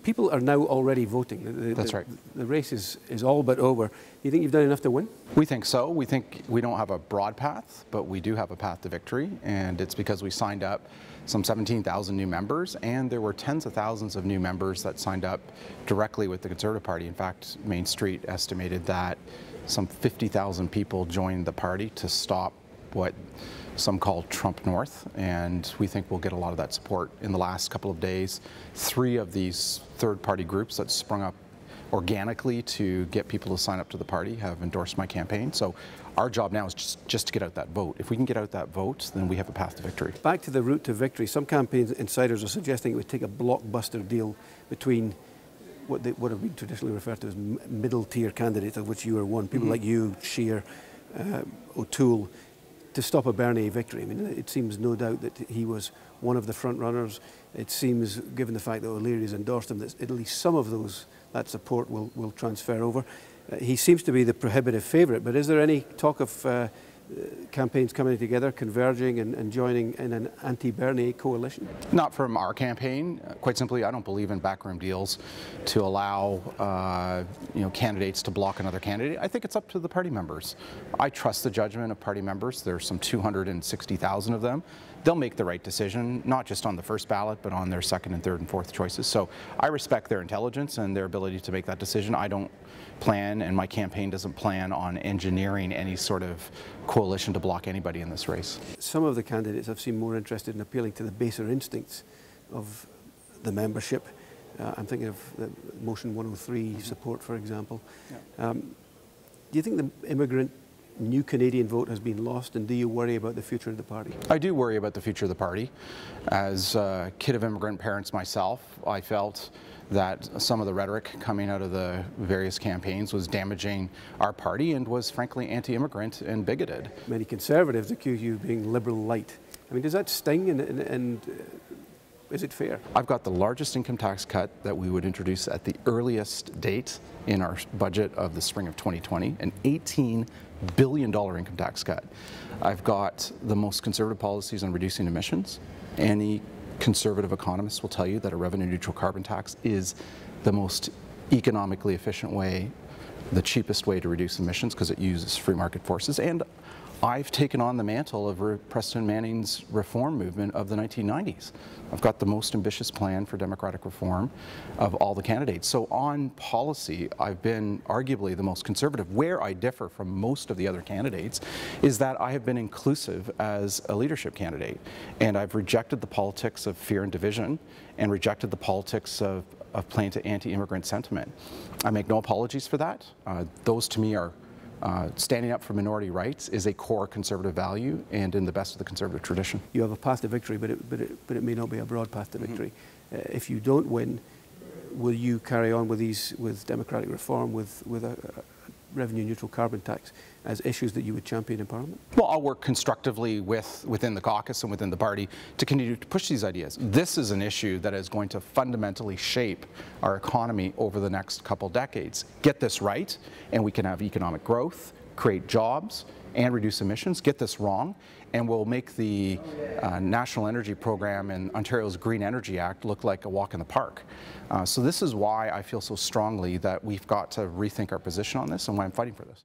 People are now already voting. That's right. The race is all but over. Do you think you've done enough to win? We think so. We think we don't have a broad path, but we do have a path to victory, and it's because we signed up some 17,000 new members, and there were tens of thousands of new members that signed up directly with the Conservative Party. In fact, Main Street estimated that some 50,000 people joined the party to stop what some call Trump North, and we think we'll get a lot of that support. In the last couple of days, 3 of these third-party groups that sprung up organically to get people to sign up to the party have endorsed my campaign. So our job now is just to get out that vote. If we can get out that vote, then we have a path to victory. Back to the route to victory, some campaign insiders are suggesting it would take a blockbuster deal between what have been traditionally referred to as middle-tier candidates, of which you are one, people like you, Scheer, O'Toole, to stop a Bernier victory. I mean, it seems no doubt that he was one of the front runners. It seems, given the fact that O'Leary has endorsed him, that at least some of that support will transfer over. He seems to be the prohibitive favourite, but is there any talk of campaigns coming together, converging and joining in an anti-Bernier coalition? Not from our campaign. Quite simply, I don't believe in backroom deals to allow candidates to block another candidate. I think it's up to the party members. I trust the judgment of party members. There's some 260,000 of them. They'll make the right decision, not just on the first ballot, but on their second and third and fourth choices. So I respect their intelligence and their ability to make that decision. I don't plan, and my campaign doesn't plan on engineering any sort of coalition to block anybody in this race. Some of the candidates I've seen more interested in appealing to the baser instincts of the membership. I'm thinking of the Motion 103 support, for example. Yeah. Do you think the immigrant new Canadian vote has been lost, and do you worry about the future of the party? I do worry about the future of the party. As a kid of immigrant parents myself, I felt that some of the rhetoric coming out of the various campaigns was damaging our party and was frankly anti-immigrant and bigoted. Many Conservatives accuse you of being liberal light. I mean, does that sting, and is it fair? I've got the largest income tax cut that we would introduce at the earliest date in our budget of the spring of 2020, an $18 billion income tax cut. I've got the most conservative policies on reducing emissions. Any conservative economist will tell you that a revenue-neutral carbon tax is the most economically efficient way, the cheapest way to reduce emissions, because it uses free market forces. And I've taken on the mantle of Preston Manning's reform movement of the 1990s. I've got the most ambitious plan for democratic reform of all the candidates. So on policy, I've been arguably the most conservative. Where I differ from most of the other candidates is that I have been inclusive as a leadership candidate. And I've rejected the politics of fear and division and rejected the politics of playing to anti-immigrant sentiment. I make no apologies for that. Those to me are standing up for minority rights is a core conservative value and in the best of the conservative tradition. You have a path to victory, but it may not be a broad path to victory. If you don't win, will you carry on with democratic reform, with a revenue-neutral carbon tax as issues that you would champion in Parliament? Well, I'll work constructively within the caucus and within the party to continue to push these ideas. This is an issue that is going to fundamentally shape our economy over the next couple decades. Get this right, and we can have economic growth, create jobs, and reduce emissions. Get this wrong, and we'll make the National Energy Program and Ontario's Green Energy Act look like a walk in the park. So this is why I feel so strongly that we've got to rethink our position on this and why I'm fighting for this.